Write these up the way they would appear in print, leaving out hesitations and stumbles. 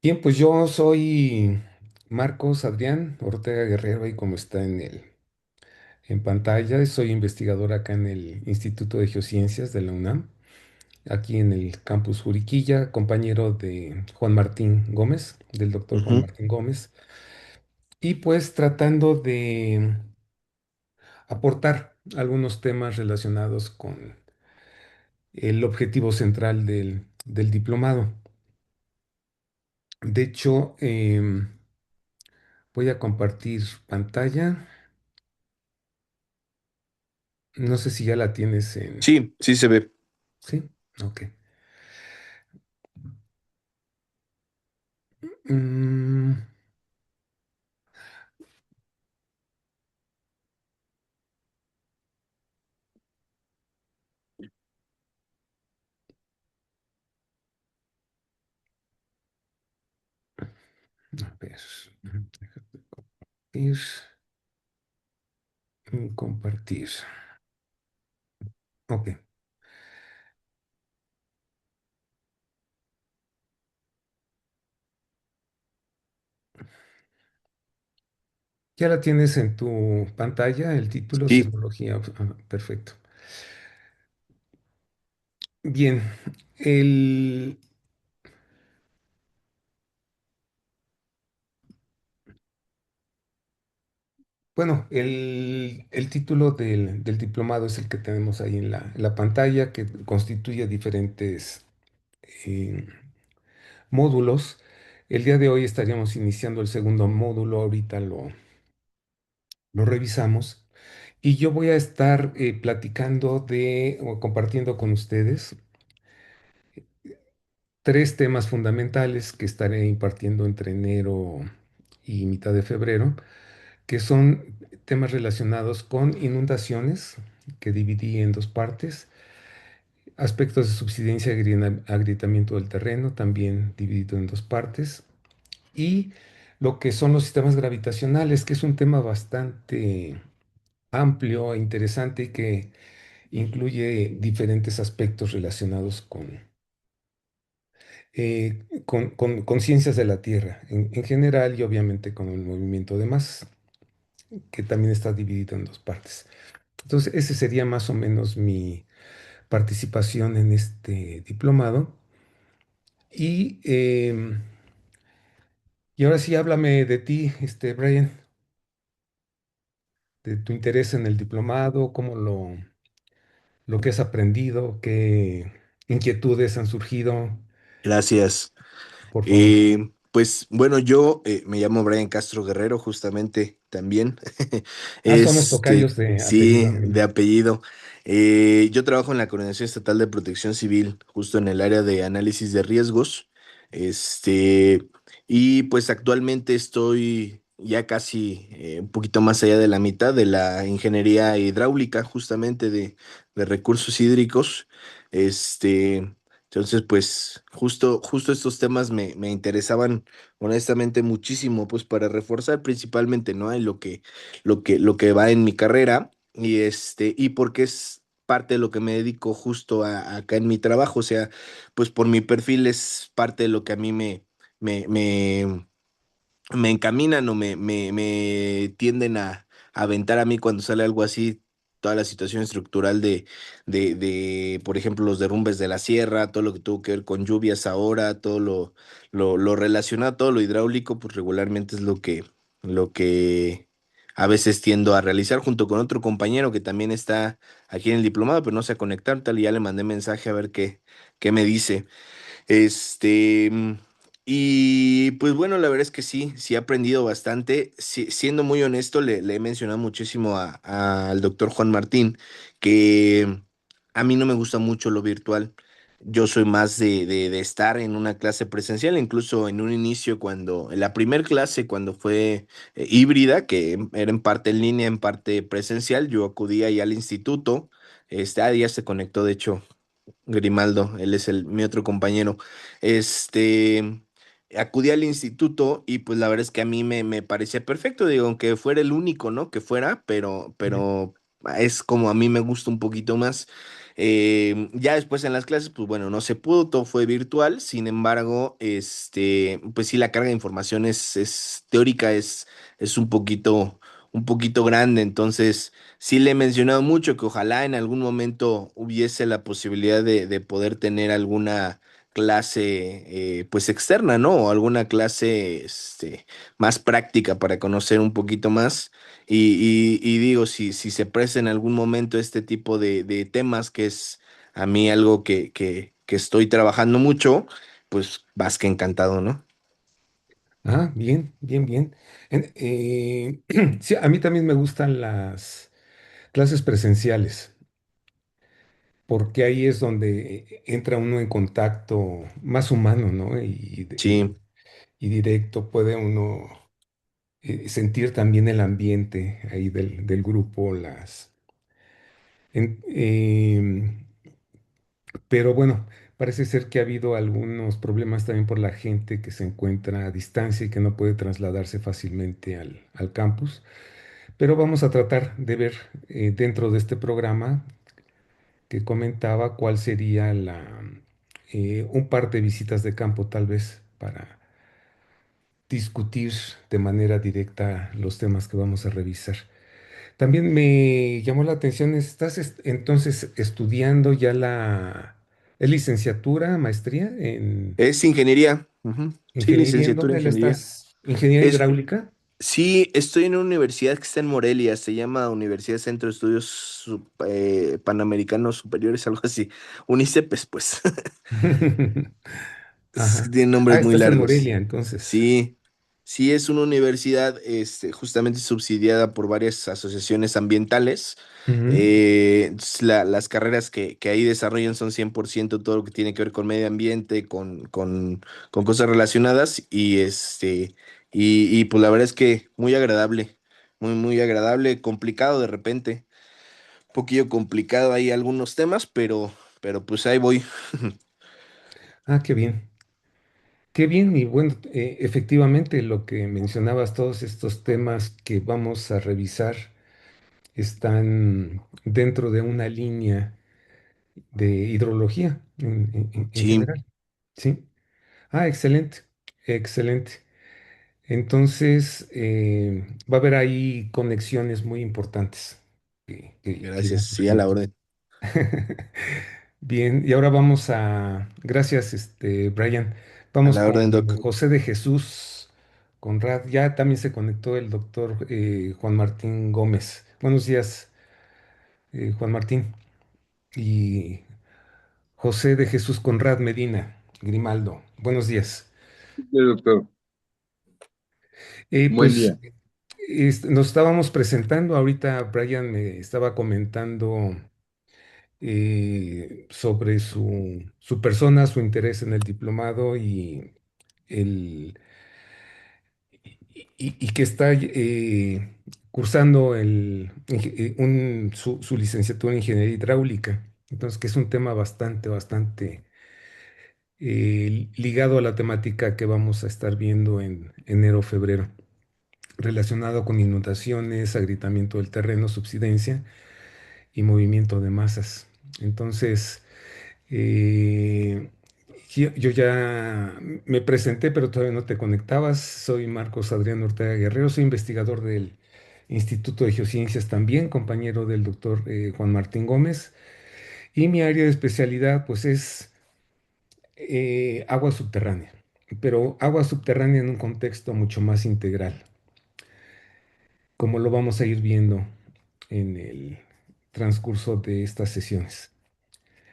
Bien, pues yo soy Marcos Adrián Ortega Guerrero y como está en pantalla, soy investigador acá en el Instituto de Geociencias de la UNAM, aquí en el campus Juriquilla, compañero de Juan Martín Gómez, del doctor Juan Ujú. Martín Gómez, y pues tratando de aportar algunos temas relacionados con el objetivo central del diplomado. De hecho, voy a compartir pantalla. No sé si ya la tienes en... Sí, sí se ve. Sí, ok. Mm, a ver, déjate compartir, compartir. Ok, ya la tienes en tu pantalla, el título Sí, Sismología. Perfecto. Bien, el, bueno, el título del diplomado es el que tenemos ahí en la pantalla, que constituye diferentes eh, módulos. El día de hoy estaríamos iniciando el segundo módulo, ahorita lo revisamos. Y yo voy a estar platicando o compartiendo con ustedes tres temas fundamentales que estaré impartiendo entre enero y mitad de febrero, que son temas relacionados con inundaciones, que dividí en dos partes, aspectos de subsidencia y agrietamiento del terreno, también dividido en dos partes, y lo que son los sistemas gravitacionales, que es un tema bastante amplio e interesante y que incluye diferentes aspectos relacionados con ciencias de la Tierra en general y obviamente con el movimiento de masas, que también está dividido en dos partes. Entonces, ese sería más o menos mi participación en este diplomado. Y ahora sí, háblame de ti, Brian, de tu interés en el diplomado, cómo lo que has aprendido, qué inquietudes han surgido, gracias. por favor. Pues bueno, yo me llamo Brian Castro Guerrero, justamente también. Ah, son los tocayos de Sí, apellido. de Mira. apellido. Yo trabajo en la Coordinación Estatal de Protección Civil, justo en el área de análisis de riesgos. Este, y pues actualmente estoy ya casi un poquito más allá de la mitad de la ingeniería hidráulica, justamente de recursos hídricos. Este. Entonces, pues justo estos temas me interesaban honestamente muchísimo, pues para reforzar principalmente, ¿no? En lo que va en mi carrera y porque es parte de lo que me dedico justo acá en mi trabajo, o sea, pues por mi perfil es parte de lo que a mí me, me, me encaminan o me tienden a aventar a mí cuando sale algo así, toda la situación estructural de, por ejemplo, los derrumbes de la sierra, todo lo que tuvo que ver con lluvias ahora, todo lo relacionado, todo lo hidráulico, pues regularmente es lo que a veces tiendo a realizar junto con otro compañero que también está aquí en el diplomado, pero no sé a conectar, tal, y ya le mandé mensaje a ver qué me dice. Este, mm, y pues bueno, la verdad es que sí he aprendido bastante. Siendo muy honesto, le he mencionado muchísimo al doctor Juan Martín que a mí no me gusta mucho lo virtual. Yo soy más de estar en una clase presencial, incluso en un inicio en la primer clase, cuando fue híbrida, que era en parte en línea, en parte presencial, yo acudía ahí al instituto. Ya se conectó, de hecho, Grimaldo, él es mi otro compañero. Este, Acudí al instituto y pues la verdad es que a mí me parecía perfecto, digo, aunque fuera el único, ¿no? Que fuera, pero es como a mí me gusta un poquito más. Ya después en las clases, pues bueno, no se pudo, todo fue virtual. Sin embargo, pues sí, la carga de información es teórica, es un poquito grande. Entonces, sí le he mencionado mucho que ojalá en algún momento hubiese la posibilidad de poder tener alguna clase pues externa, ¿no? O alguna clase más práctica para conocer un poquito más. Y digo, si se presta en algún momento este tipo de temas, que es a mí algo que estoy trabajando mucho, pues vas que encantado, ¿no? Ah, bien, bien, bien. Sí, a mí también me gustan las clases presenciales, porque ahí es donde entra uno en contacto más humano, ¿no? Sí, Y directo puede uno sentir también el ambiente ahí del grupo, en- em, pero bueno, parece ser que ha habido algunos problemas también por la gente que se encuentra a distancia y que no puede trasladarse fácilmente al campus. Pero vamos a tratar de ver dentro de este programa que comentaba cuál sería un par de visitas de campo tal vez para discutir de manera directa los temas que vamos a revisar. También me llamó la atención, ¿estás entonces estudiando ya ¿es licenciatura, maestría en es ingeniería. Ujú. Sí, ingeniería? ¿En licenciatura en dónde la ingeniería. estás? ¿Ingeniería Es, hidráulica? sí, estoy en una universidad que está en Morelia, se llama Universidad Centro de Estudios Panamericanos Superiores, algo así. UNICEPES, pues. Ajá. Tienen Ah, nombres muy estás en largos. Morelia, entonces. Sí, sí es una universidad justamente subsidiada por varias asociaciones ambientales. Ujú. Las carreras que ahí desarrollan son 100% todo lo que tiene que ver con medio ambiente, con cosas relacionadas y pues la verdad es que muy agradable, muy agradable, complicado de repente, un poquillo complicado ahí algunos temas, pero pues ahí voy. Ah, qué bien. Qué bien, y bueno, efectivamente lo que mencionabas, todos estos temas que vamos a revisar están dentro de una línea de hidrología en Sí, general, ¿sí? Ah, excelente, excelente. Entonces, va a haber ahí conexiones muy importantes que gracias, irán sí a la surgiendo. orden. Bien, y ahora gracias, Brian. A Vamos la orden, con Doc. José de Jesús Conrad. Ya también se conectó el doctor Juan Martín Gómez. Buenos días, Juan Martín. Y José de Jesús Conrad Medina Grimaldo. Buenos días. Sí, doctor, buen Pues día. nos estábamos presentando. Ahorita Brian me estaba comentando sobre su persona, su interés en el diplomado el, y que está cursando su licenciatura en ingeniería hidráulica. Entonces, que es un tema bastante ligado a la temática que vamos a estar viendo en enero, febrero, relacionado con inundaciones, agrietamiento del terreno, subsidencia y movimiento de masas. Entonces, Eh, yo ya me presenté, pero todavía no te conectabas. Soy Marcos Adrián Ortega Guerrero, soy investigador del Instituto de Geociencias también, compañero del doctor Juan Martín Gómez. Y mi área de especialidad, pues, es agua subterránea, pero agua subterránea en un contexto mucho más integral, como lo vamos a ir viendo en el transcurso de estas sesiones.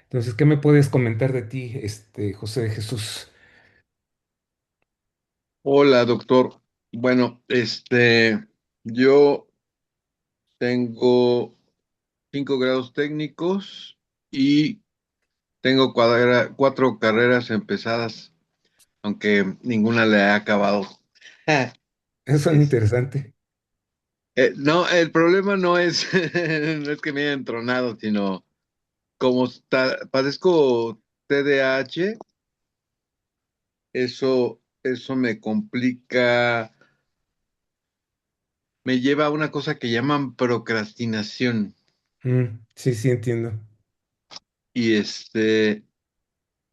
Entonces, ¿qué me puedes comentar de ti, José de Jesús? Hola, doctor. Bueno, yo tengo 5 grados técnicos y tengo cuatro carreras empezadas, aunque ninguna le ha acabado. Eso es Es- interesante. no, el problema no es, no es que me haya entronado, sino como padezco TDAH, eso me complica, me lleva a una cosa que llaman procrastinación. Sí, sí, entiendo. y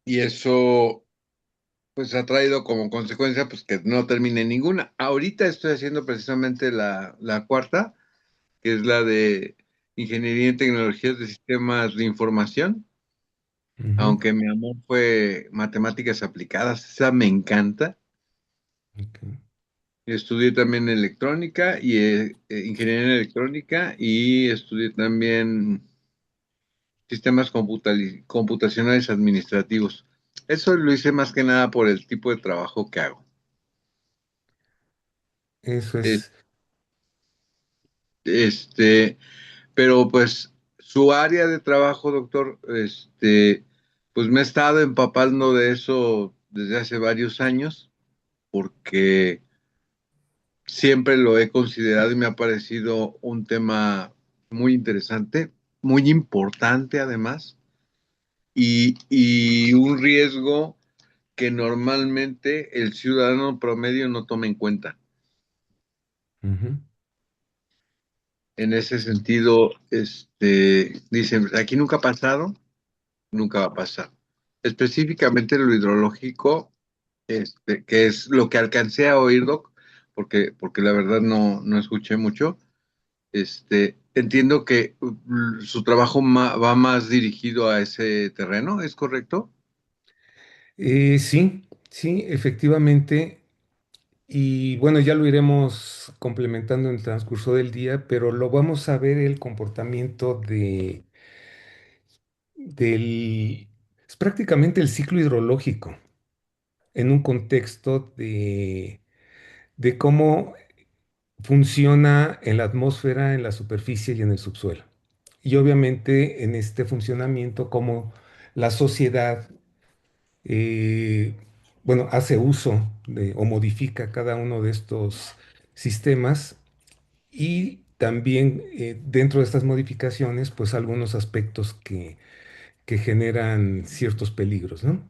y eso pues ha traído como consecuencia pues que no termine ninguna. Ahorita estoy haciendo precisamente la cuarta, que es la de Ingeniería en Tecnologías de Sistemas de Información, Ujú, aunque mi amor fue matemáticas aplicadas, esa me encanta. ok. Estudié también electrónica y ingeniería en electrónica y estudié también sistemas computacionales administrativos. Eso lo hice más que nada por el tipo de trabajo que hago. Eso Eh, es. Este, pero pues su área de trabajo, doctor, pues me he estado empapando de eso desde hace varios años, porque siempre lo he considerado y me ha parecido un tema muy interesante, muy importante además, y un riesgo que normalmente el ciudadano promedio no toma en cuenta. Ujú, En ese sentido, dicen, aquí nunca ha pasado, nunca va a pasar. Específicamente lo hidrológico, que es lo que alcancé a oír, Doc, porque la verdad no escuché mucho. Entiendo que su trabajo va más dirigido a ese terreno, ¿es correcto? Sí, sí, efectivamente. Y bueno, ya lo iremos complementando en el transcurso del día, pero lo vamos a ver el comportamiento del, es prácticamente el ciclo hidrológico en un contexto de cómo funciona en la atmósfera, en la superficie y en el subsuelo. Y obviamente en este funcionamiento, cómo la sociedad, eh, bueno, hace uso o modifica cada uno de estos sistemas y también dentro de estas modificaciones, pues algunos aspectos que generan ciertos peligros, ¿no?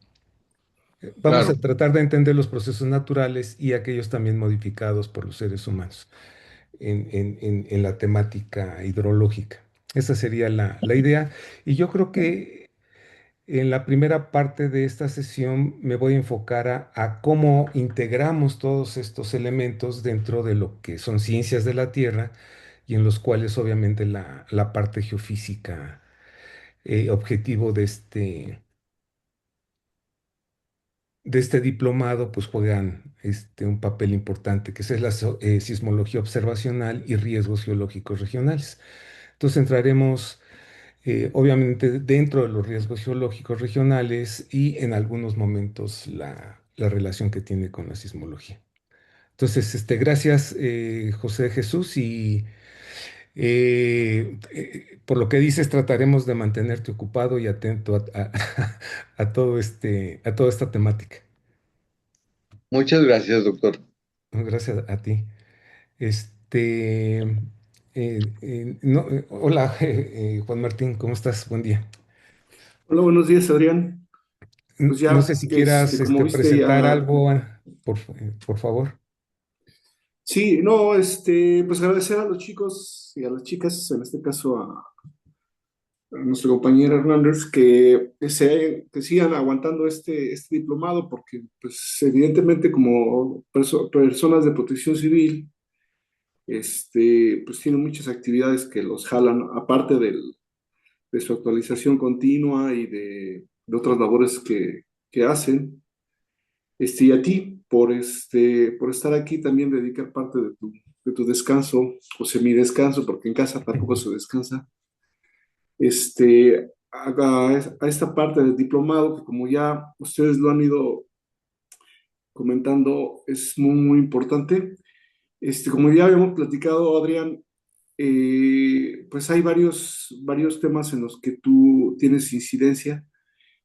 Vamos a Claro. tratar de entender los procesos naturales y aquellos también modificados por los seres humanos en la temática hidrológica. Esa sería la idea. Y yo creo que en la primera parte de esta sesión me voy a enfocar a cómo integramos todos estos elementos dentro de lo que son ciencias de la Tierra y en los cuales obviamente la parte geofísica, objetivo de este diplomado, pues juegan un papel importante, que es la sismología observacional y riesgos geológicos regionales. Entonces entraremos obviamente dentro de los riesgos geológicos regionales y en algunos momentos la relación que tiene con la sismología. Entonces, gracias, José de Jesús, y por lo que dices, trataremos de mantenerte ocupado y atento a todo a toda esta temática. Muchas gracias, doctor. No, gracias a ti. Este, no, hola, Juan Martín, ¿cómo estás? Buen día. Hola, buenos días, Adrián. Pues No ya, sé si quieras como viste, presentar ya, algo, por favor. sí, no, pues agradecer a los chicos y a las chicas, en este caso a nuestra compañera Hernández, que sigan aguantando este diplomado, porque, pues, evidentemente, como personas de protección civil, pues tienen muchas actividades que los jalan, aparte de su actualización continua y de otras labores que hacen. Y a ti por estar aquí también dedicar parte de tu descanso o semidescanso, porque en casa tampoco se descansa, a esta parte del diplomado, que como ya ustedes lo han ido comentando, es muy, muy importante. Como ya habíamos platicado, Adrián, pues hay varios temas en los que tú tienes incidencia.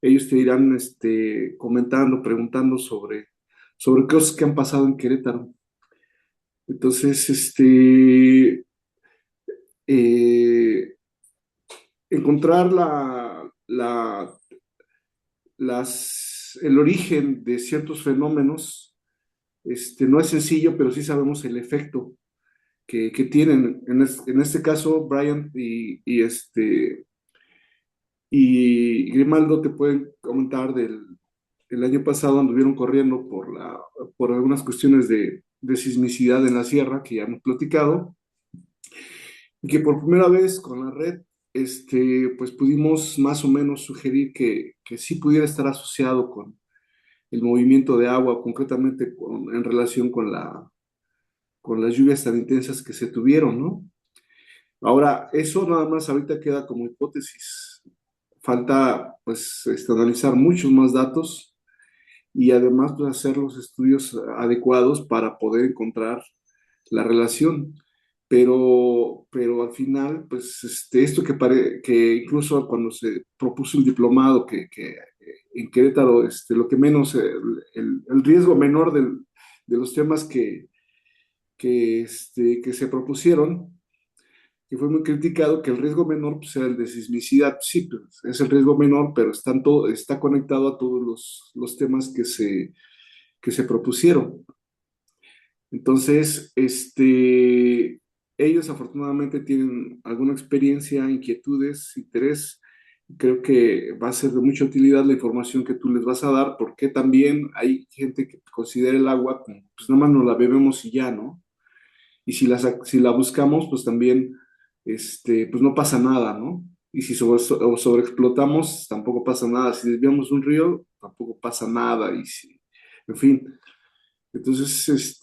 Ellos te irán comentando, preguntando sobre cosas que han pasado en Querétaro. Entonces, eh, encontrar el origen de ciertos fenómenos, no es sencillo, pero sí sabemos el efecto que tienen. En este caso, Brian Y Grimaldo te pueden comentar el año pasado anduvieron corriendo por algunas cuestiones de sismicidad en la sierra, que ya hemos platicado, y que por primera vez con la red, pues pudimos más o menos sugerir que sí pudiera estar asociado con el movimiento de agua, concretamente en relación con las lluvias tan intensas que se tuvieron, ¿no? Ahora, eso nada más ahorita queda como hipótesis. Falta, pues, analizar muchos más datos y además, pues, hacer los estudios adecuados para poder encontrar la relación. Pero al final, pues, esto que incluso cuando se propuso el diplomado, que en Querétaro, lo que menos, el riesgo menor de los temas que se propusieron, que fue muy criticado, que el riesgo menor pues, era el de sismicidad. Sí, pues, es el riesgo menor, pero está conectado a todos los temas que se propusieron. Entonces, ellos afortunadamente tienen alguna experiencia, inquietudes, interés. Creo que va a ser de mucha utilidad la información que tú les vas a dar, porque también hay gente que considera el agua como, pues nada más nos la bebemos y ya, ¿no? Y si la buscamos, pues también, pues no pasa nada, ¿no? Y si o sobreexplotamos, tampoco pasa nada. Si desviamos un río, tampoco pasa nada. En fin. Entonces,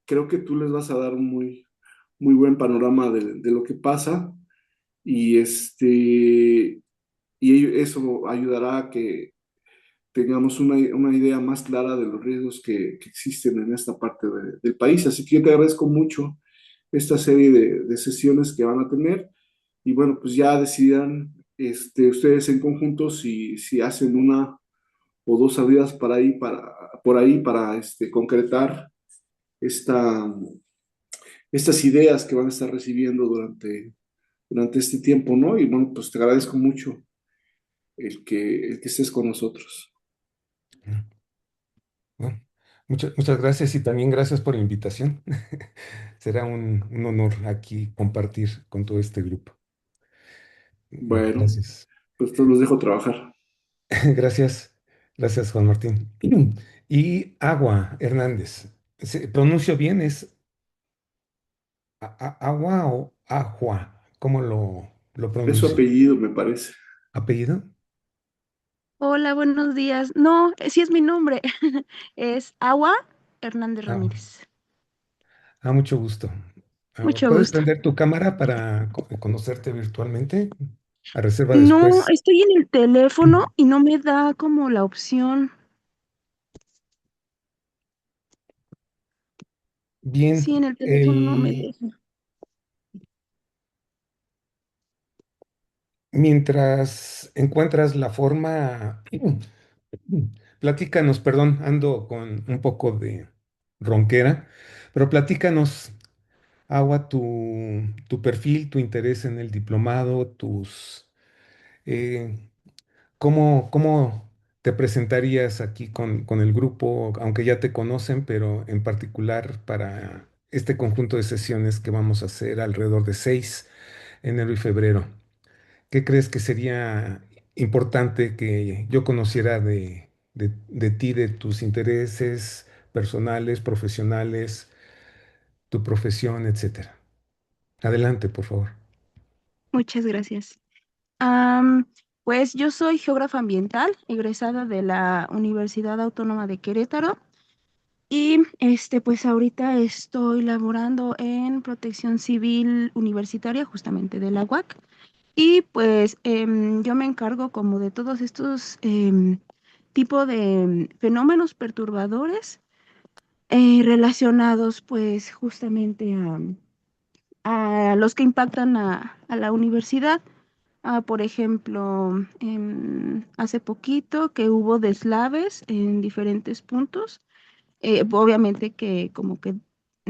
creo que tú les vas a dar un muy, muy buen panorama de lo que pasa y, eso ayudará a que tengamos una idea más clara de los riesgos que existen en esta parte del país. Así que yo te agradezco mucho esta serie de sesiones que van a tener y bueno, pues ya decidan ustedes en conjunto si hacen una o dos salidas por ahí para concretar esta, estas ideas que van a estar recibiendo durante este tiempo, ¿no? Y bueno, pues te agradezco mucho el que estés con nosotros. Bueno, muchas gracias y también gracias por la invitación. Será un honor aquí compartir con todo este grupo. Bueno, Gracias. pues te los dejo trabajar. Gracias, gracias Juan Martín. Y Agua Hernández. ¿Se pronuncio bien? ¿Es Agua o Agua? ¿Cómo lo Es su pronuncio? apellido, me parece. ¿Apellido? Hola, buenos días. No, sí es mi nombre. Es Agua Hernández Ah, Ramírez. mucho gusto. Mucho ¿Puedes gusto. prender tu cámara para conocerte virtualmente? A reserva No, después. estoy en el teléfono y no me da como la opción. Bien, Sí, en el teléfono no me el, deja. mientras encuentras la forma, platícanos, perdón, ando con un poco de ronquera, pero platícanos, Agua, tu perfil, tu interés en el diplomado, eh, cómo te presentarías aquí con el grupo, aunque ya te conocen, pero en particular para este conjunto de sesiones que vamos a hacer alrededor de 6, enero y febrero. ¿Qué crees que sería importante que yo conociera de ti, de tus intereses personales, profesionales, tu profesión, etcétera? Adelante, por favor. Muchas gracias. Am, pues yo soy geógrafa ambiental, egresada de la Universidad Autónoma de Querétaro. Y pues ahorita estoy laborando en protección civil universitaria, justamente de la UAC. Y pues yo me encargo como de todos estos tipo de fenómenos perturbadores relacionados pues justamente a los que impactan a la universidad. Por ejemplo, hace poquito que hubo deslaves en diferentes puntos, obviamente que como que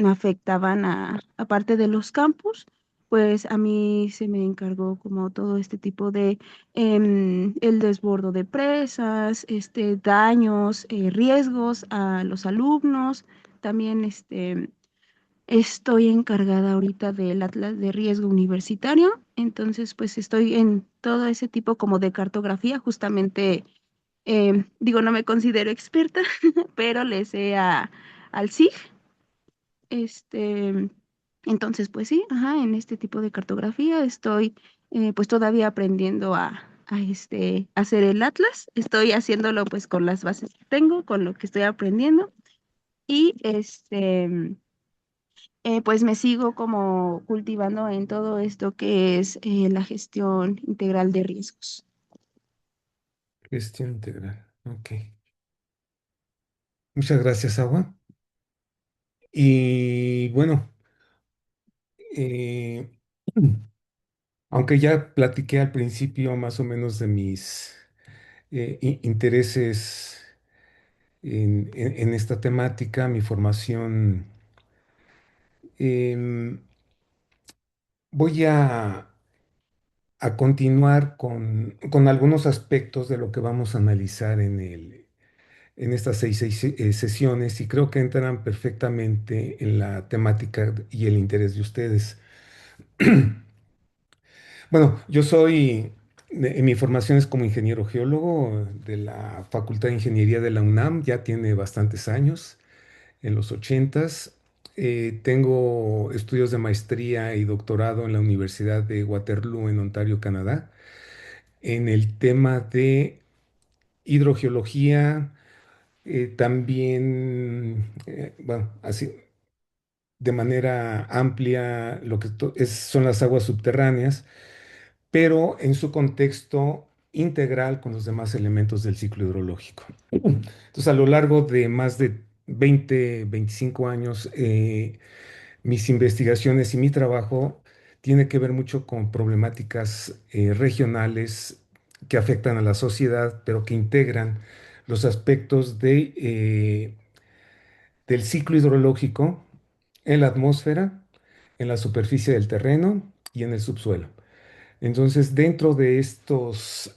afectaban a parte de los campus, pues a mí se me encargó como todo este tipo de el desbordo de presas, daños, riesgos a los alumnos, también Estoy encargada ahorita del Atlas de Riesgo Universitario, entonces pues estoy en todo ese tipo como de cartografía, justamente, digo, no me considero experta, pero le sé al SIG, este, entonces pues sí, ajá, en este tipo de cartografía estoy pues todavía aprendiendo a hacer el Atlas, estoy haciéndolo pues con las bases que tengo, con lo que estoy aprendiendo y pues me sigo como cultivando en todo esto que es la gestión integral de riesgos. Gestión integral. Ok. Muchas gracias, Agua. Y bueno, eh, aunque ya platiqué al principio más o menos de mis intereses en esta temática, mi formación, em, voy a continuar con algunos aspectos de lo que vamos a analizar en estas seis sesiones y creo que entran perfectamente en la temática y el interés de ustedes. Bueno, yo soy, mi formación es como ingeniero geólogo de la Facultad de Ingeniería de la UNAM, ya tiene bastantes años, en los ochentas. Tengo estudios de maestría y doctorado en la Universidad de Waterloo en Ontario, Canadá, en el tema de hidrogeología, también, bueno, así de manera amplia, lo que son las aguas subterráneas, pero en su contexto integral con los demás elementos del ciclo hidrológico. Entonces, a lo largo de más de 20, 25 años, mis investigaciones y mi trabajo tiene que ver mucho con problemáticas regionales que afectan a la sociedad, pero que integran los aspectos del ciclo hidrológico en la atmósfera, en la superficie del terreno y en el subsuelo. Entonces, dentro de estos,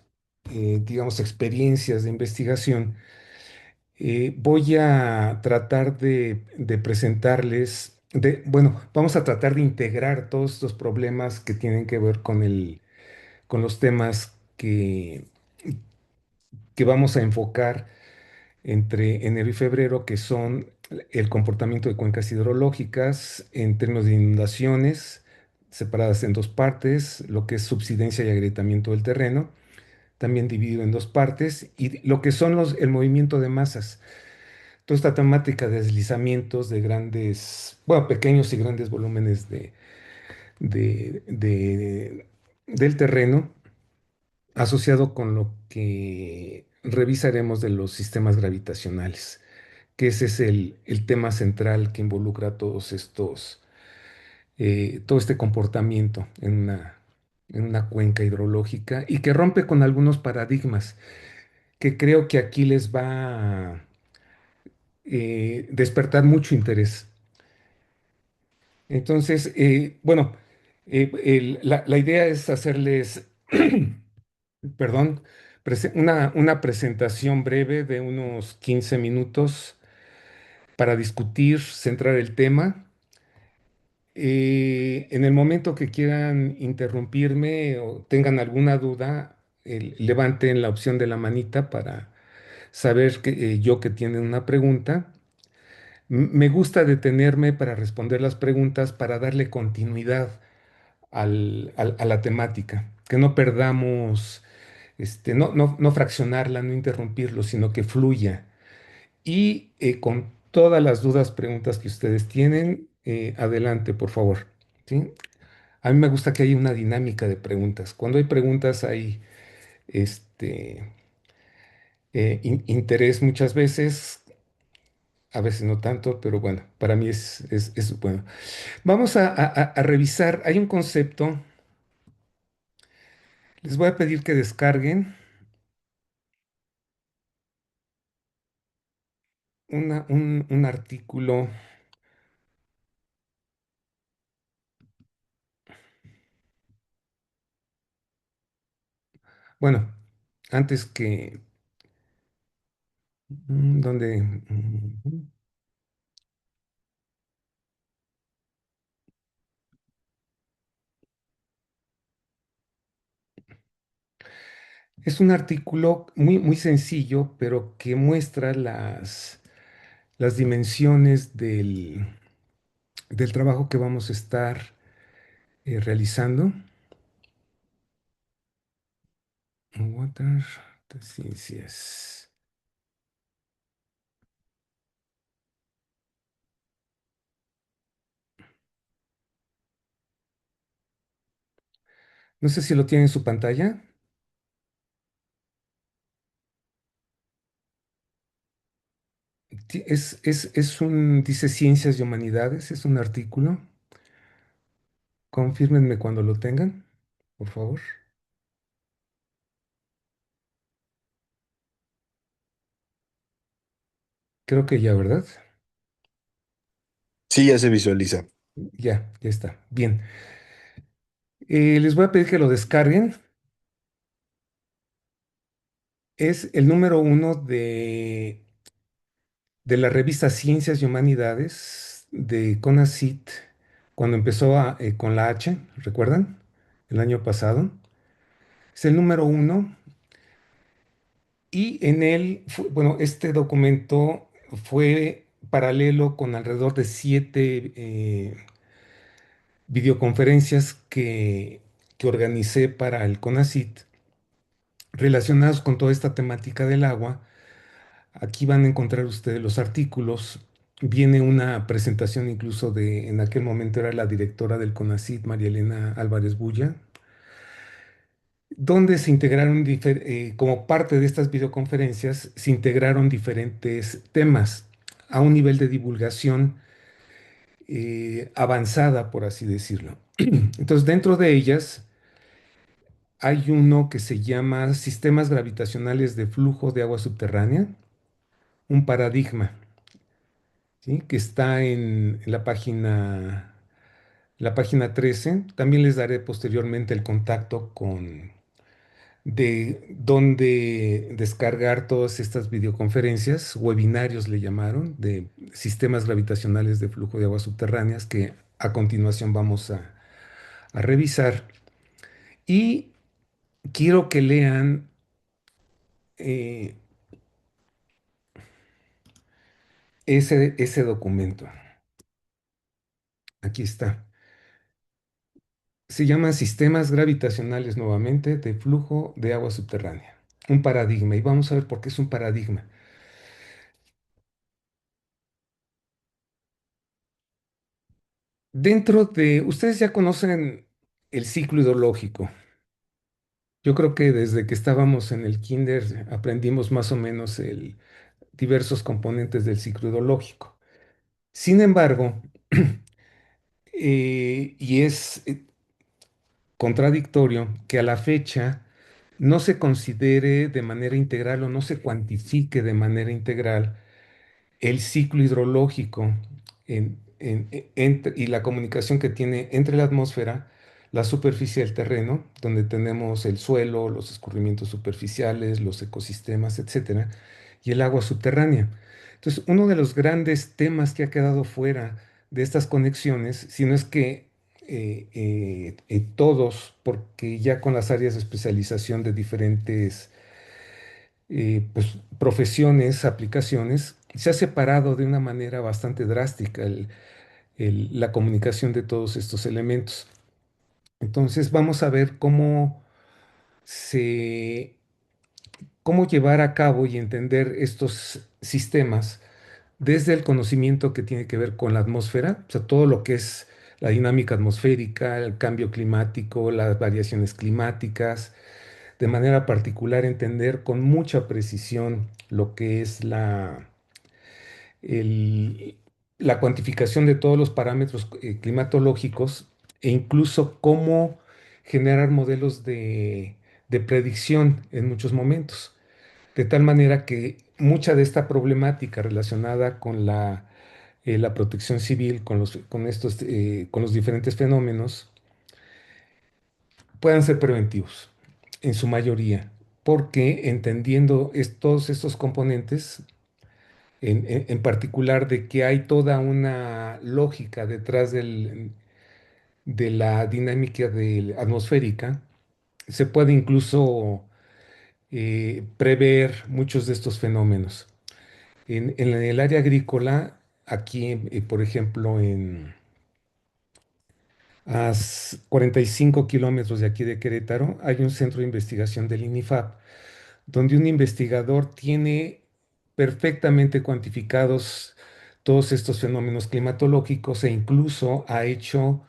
digamos, experiencias de investigación, voy a tratar de presentarles, bueno, vamos a tratar de integrar todos estos problemas que tienen que ver con los temas que vamos a enfocar entre enero y febrero, que son el comportamiento de cuencas hidrológicas en términos de inundaciones, separadas en dos partes, lo que es subsidencia y agrietamiento del terreno, también dividido en dos partes, y lo que son el movimiento de masas. Toda esta temática de deslizamientos de grandes, bueno, pequeños y grandes volúmenes de- de- del terreno, asociado con lo que revisaremos de los sistemas gravitacionales, que ese es el tema central que involucra todos estos, todo este comportamiento en una cuenca hidrológica y que rompe con algunos paradigmas que creo que aquí les va a despertar mucho interés. Entonces, bueno, la idea es hacerles, perdón, una presentación breve de unos 15 minutos para discutir, centrar el tema. En el momento que quieran interrumpirme o tengan alguna duda, levanten la opción de la manita para saber que yo que tienen una pregunta. Me gusta detenerme para responder las preguntas, para darle continuidad a la temática, que no perdamos, no fraccionarla, no interrumpirlo, sino que fluya. Y con todas las dudas, preguntas que ustedes tienen, adelante, por favor. ¿Sí? A mí me gusta que haya una dinámica de preguntas. Cuando hay preguntas hay este, interés muchas veces, a veces no tanto, pero bueno, para mí es bueno. Vamos a revisar, hay un concepto, les voy a pedir que descarguen un artículo. Bueno, antes que, donde, Es un artículo muy, muy sencillo, pero que muestra las dimensiones del trabajo que vamos a estar realizando. Water de ciencias. No sé si lo tiene en su pantalla. Dice Ciencias y Humanidades, es un artículo. Confírmenme cuando lo tengan, por favor. Creo que ya, ¿verdad? Sí, ya se visualiza. Ya, ya está. Bien. Les voy a pedir que lo descarguen. Es el número uno de la revista Ciencias y Humanidades de CONACYT, cuando empezó con la H, ¿recuerdan? El año pasado. Es el número uno y en él, bueno, este documento fue paralelo con alrededor de 7 videoconferencias que organicé para el CONACYT relacionadas con toda esta temática del agua. Aquí van a encontrar ustedes los artículos. Viene una presentación incluso en aquel momento era la directora del CONACYT, María Elena Álvarez Bulla, donde se integraron, como parte de estas videoconferencias, se integraron diferentes temas a un nivel de divulgación avanzada, por así decirlo. Entonces, dentro de ellas hay uno que se llama Sistemas Gravitacionales de Flujo de Agua Subterránea, un paradigma, ¿sí? Que está en la página 13. También les daré posteriormente el contacto de dónde descargar todas estas videoconferencias, webinarios le llamaron, de sistemas gravitacionales de flujo de aguas subterráneas, que a continuación vamos a revisar. Y quiero que lean eh, ese documento. Aquí está. Se llama Sistemas Gravitacionales nuevamente de flujo de agua subterránea. Un paradigma. Y vamos a ver por qué es un paradigma. Ustedes ya conocen el ciclo hidrológico. Yo creo que desde que estábamos en el kinder aprendimos más o menos diversos componentes del ciclo hidrológico. Sin embargo, y es contradictorio que a la fecha no se considere de manera integral o no se cuantifique de manera integral el ciclo hidrológico y la comunicación que tiene entre la atmósfera, la superficie del terreno, donde tenemos el suelo, los escurrimientos superficiales, los ecosistemas, etcétera, y el agua subterránea. Entonces, uno de los grandes temas que ha quedado fuera de estas conexiones, si no es que todos, porque ya con las áreas de especialización de diferentes pues, profesiones, aplicaciones, se ha separado de una manera bastante drástica la comunicación de todos estos elementos. Entonces vamos a ver se, cómo llevar a cabo y entender estos sistemas desde el conocimiento que tiene que ver con la atmósfera, o sea, todo lo que es la dinámica atmosférica, el cambio climático, las variaciones climáticas, de manera particular entender con mucha precisión lo que es el- la cuantificación de todos los parámetros climatológicos e incluso cómo generar modelos de predicción en muchos momentos. De tal manera que mucha de esta problemática relacionada con la protección civil, con los diferentes fenómenos, puedan ser preventivos en su mayoría, porque entendiendo todos estos componentes, en particular de que hay toda una lógica detrás de la dinámica atmosférica, se puede incluso prever muchos de estos fenómenos. En el área agrícola, aquí, por ejemplo, a 45 kilómetros de aquí de Querétaro, hay un centro de investigación del INIFAP, donde un investigador tiene perfectamente cuantificados todos estos fenómenos climatológicos e incluso ha hecho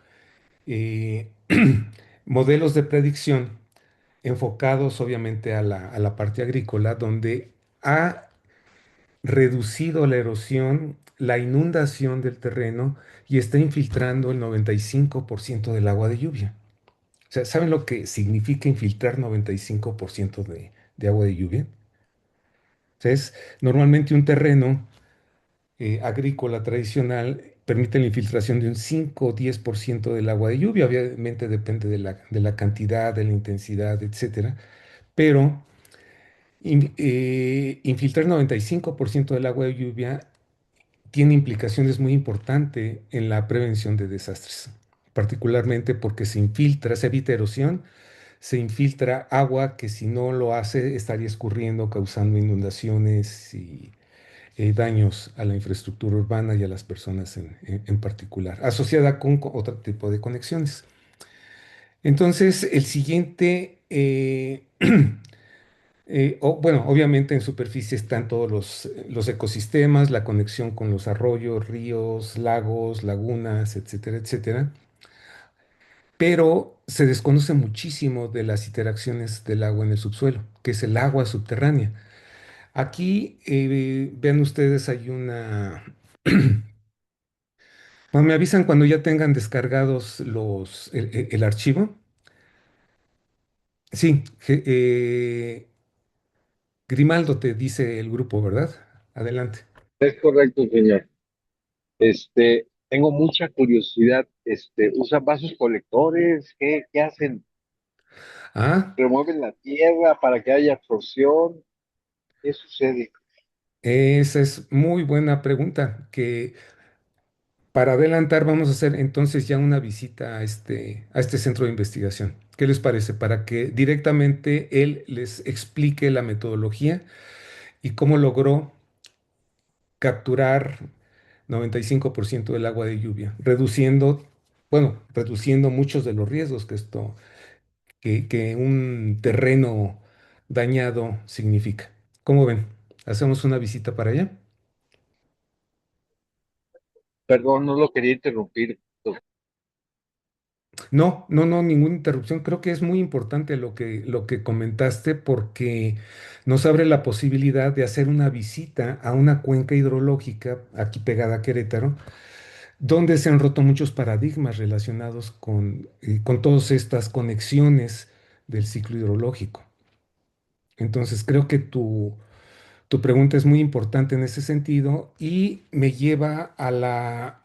eh, modelos de predicción enfocados obviamente a la parte agrícola, donde ha reducido la erosión, la inundación del terreno y está infiltrando el 95% del agua de lluvia. O sea, ¿saben lo que significa infiltrar 95% de agua de lluvia? O sea, es normalmente un terreno agrícola tradicional permite la infiltración de un 5 o 10% del agua de lluvia. Obviamente depende de la cantidad, de la intensidad, etcétera. Pero infiltrar 95% del agua de lluvia tiene implicaciones muy importantes en la prevención de desastres, particularmente porque se infiltra, se evita erosión, se infiltra agua que si no lo hace estaría escurriendo, causando inundaciones y daños a la infraestructura urbana y a las personas en particular, asociada con otro tipo de conexiones. Entonces, el siguiente, bueno, obviamente en superficie están todos los ecosistemas, la conexión con los arroyos, ríos, lagos, lagunas, etcétera, etcétera. Pero se desconoce muchísimo de las interacciones del agua en el subsuelo, que es el agua subterránea. Aquí, vean ustedes, hay una... Bueno, me avisan cuando ya tengan descargados el archivo. Sí, Grimaldo te dice el grupo, ¿verdad? Adelante. Es correcto, señor. Tengo mucha curiosidad. ¿Usan vasos colectores? ¿Qué hacen? Ah, ¿Remueven la tierra para que haya absorción? ¿Qué sucede? esa es muy buena pregunta, que para adelantar vamos a hacer entonces ya una visita a este centro de investigación. ¿Qué les parece? Para que directamente él les explique la metodología y cómo logró capturar 95% del agua de lluvia, reduciendo, bueno, reduciendo muchos de los riesgos que un terreno dañado significa. ¿Cómo ven? ¿Hacemos una visita para allá? Perdón, no lo quería interrumpir. No, no, no, ninguna interrupción. Creo que es muy importante lo que comentaste porque nos abre la posibilidad de hacer una visita a una cuenca hidrológica aquí pegada a Querétaro, donde se han roto muchos paradigmas relacionados con todas estas conexiones del ciclo hidrológico. Entonces, creo que tu pregunta es muy importante en ese sentido y me lleva a la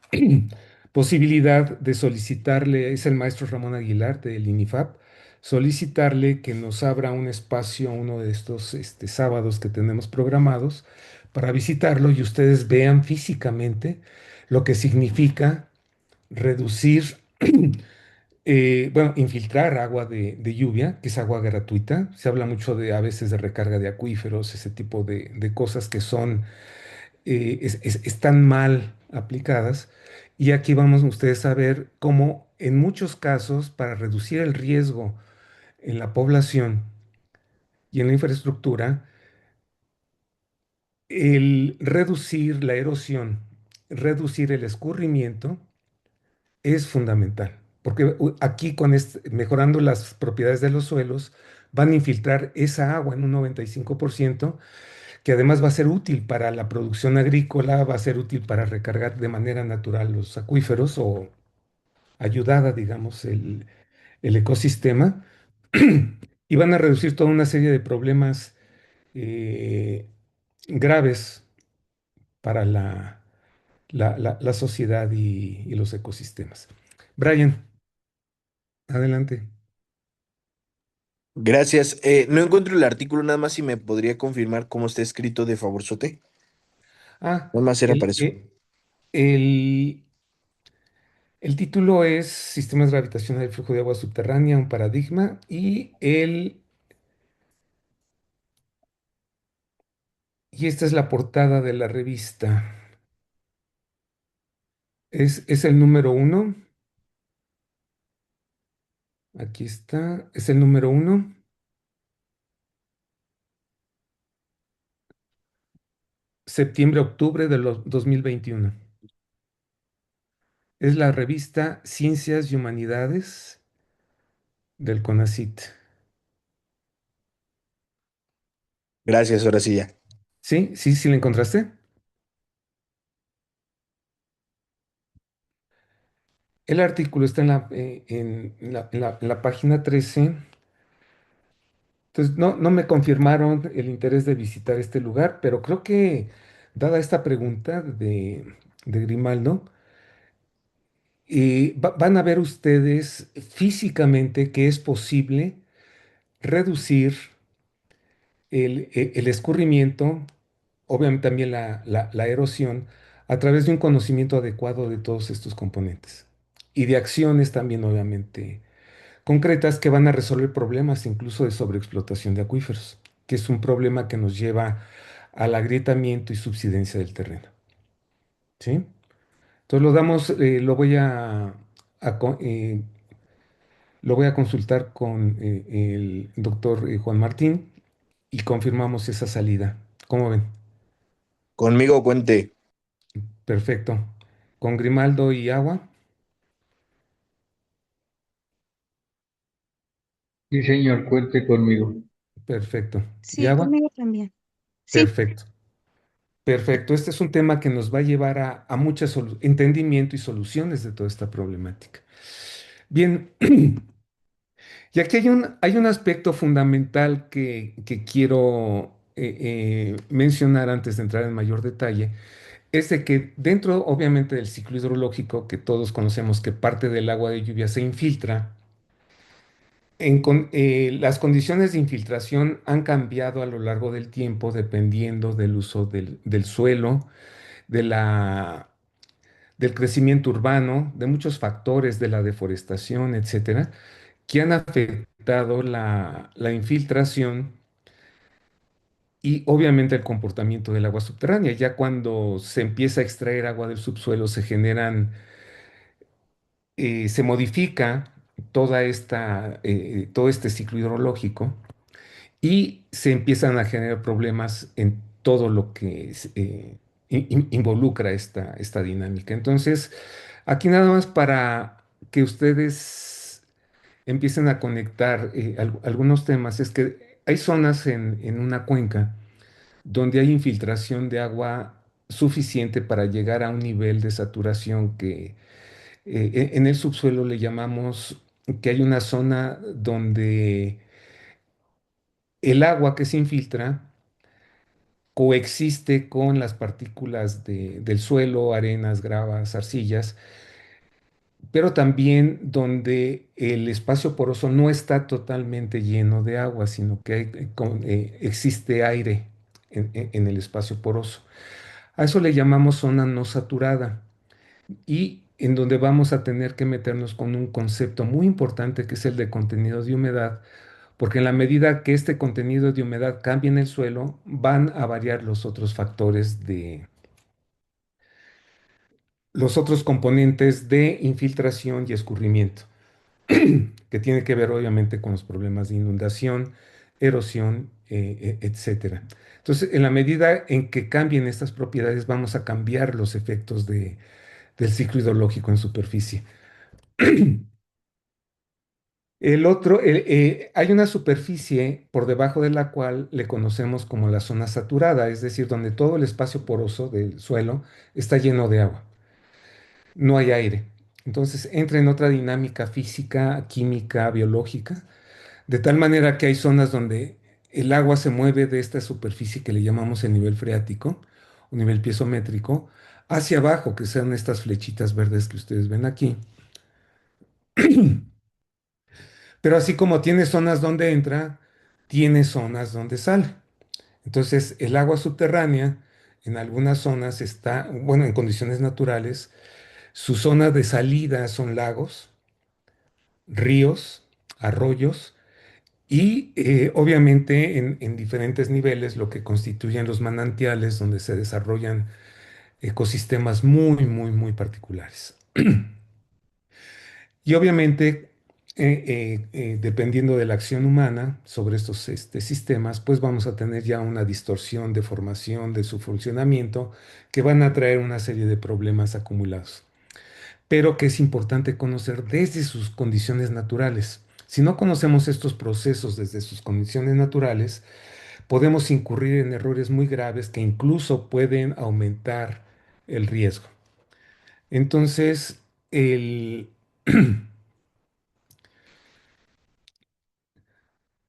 posibilidad de solicitarle, es el maestro Ramón Aguilar del INIFAP, solicitarle que nos abra un espacio uno de estos sábados que tenemos programados para visitarlo y ustedes vean físicamente lo que significa reducir bueno, infiltrar agua de lluvia, que es agua gratuita. Se habla mucho de a veces de recarga de acuíferos, ese tipo de cosas que son, están mal aplicadas. Y aquí vamos ustedes a ver cómo en muchos casos, para reducir el riesgo en la población y en la infraestructura, el reducir la erosión, reducir el escurrimiento, es fundamental, porque aquí mejorando las propiedades de los suelos, van a infiltrar esa agua en un 95%, que además va a ser útil para la producción agrícola, va a ser útil para recargar de manera natural los acuíferos o ayudada, digamos, el ecosistema, y van a reducir toda una serie de problemas eh, graves para la sociedad y los ecosistemas. Brian, adelante. Gracias. No encuentro el artículo, nada más si me podría confirmar cómo está escrito de favorzote. Ah, Nada más era el, para eso. el, el título es Sistemas gravitacionales del flujo de agua subterránea, un paradigma, y Y esta es la portada de la revista. Es el número uno. Aquí está. Es el número uno. Septiembre-octubre de los 2021. Es la revista Ciencias y Humanidades del CONACYT. Gracias, ahora sí ya. ¿Sí? ¿Sí? ¿Sí la encontraste? El artículo está en la página 13. Entonces, no me confirmaron el interés de visitar este lugar, pero creo que, dada esta pregunta de Grimaldo, van a ver ustedes físicamente que es posible reducir el escurrimiento, obviamente también la erosión, a través de un conocimiento adecuado de todos estos componentes y de acciones también, obviamente, concretas que van a resolver problemas incluso de sobreexplotación de acuíferos, que es un problema que nos lleva al agrietamiento y subsidencia del terreno. ¿Sí? Entonces lo voy a consultar con el doctor Juan Martín y confirmamos esa salida. ¿Cómo ven? Conmigo cuente. Perfecto. Con Grimaldo y agua. Sí, señor, cuente conmigo. Perfecto. ¿Y Sí, agua? conmigo también. Sí. Perfecto. Perfecto. Este es un tema que nos va a llevar a mucho entendimiento y soluciones de toda esta problemática. Bien, y aquí hay un aspecto fundamental que quiero mencionar antes de entrar en mayor detalle, es de que dentro, obviamente, del ciclo hidrológico, que todos conocemos que parte del agua de lluvia se infiltra, las condiciones de infiltración han cambiado a lo largo del tiempo dependiendo del uso del suelo, de del crecimiento urbano, de muchos factores de la deforestación, etcétera, que han afectado la infiltración y obviamente el comportamiento del agua subterránea. Ya cuando se empieza a extraer agua del subsuelo, se modifica todo este ciclo hidrológico y se empiezan a generar problemas en todo lo que involucra esta dinámica. Entonces, aquí nada más para que ustedes empiecen a conectar algunos temas, es que hay zonas en una cuenca donde hay infiltración de agua suficiente para llegar a un nivel de saturación que en el subsuelo le llamamos que hay una zona donde el agua que se infiltra coexiste con las partículas del suelo, arenas, gravas, arcillas, pero también donde el espacio poroso no está totalmente lleno de agua, sino que existe aire en el espacio poroso. A eso le llamamos zona no saturada y en donde vamos a tener que meternos con un concepto muy importante que es el de contenido de humedad, porque en la medida que este contenido de humedad cambie en el suelo, van a variar los otros factores los otros componentes de infiltración y escurrimiento, que tiene que ver obviamente con los problemas de inundación, erosión, etcétera. Entonces, en la medida en que cambien estas propiedades, vamos a cambiar los efectos del ciclo hidrológico en superficie. Hay una superficie por debajo de la cual le conocemos como la zona saturada, es decir, donde todo el espacio poroso del suelo está lleno de agua, no hay aire. Entonces entra en otra dinámica física, química, biológica, de tal manera que hay zonas donde el agua se mueve de esta superficie que le llamamos el nivel freático o nivel piezométrico hacia abajo, que sean estas flechitas verdes que ustedes ven aquí. Pero así como tiene zonas donde entra, tiene zonas donde sale. Entonces, el agua subterránea en algunas zonas está, bueno, en condiciones naturales, su zona de salida son lagos, ríos, arroyos, Y obviamente en diferentes niveles lo que constituyen los manantiales donde se desarrollan ecosistemas muy, muy, muy particulares. Y obviamente, dependiendo de la acción humana sobre estos sistemas, pues vamos a tener ya una distorsión, deformación de su funcionamiento que van a traer una serie de problemas acumulados, pero que es importante conocer desde sus condiciones naturales. Si no conocemos estos procesos desde sus condiciones naturales, podemos incurrir en errores muy graves que incluso pueden aumentar el riesgo. Entonces, el...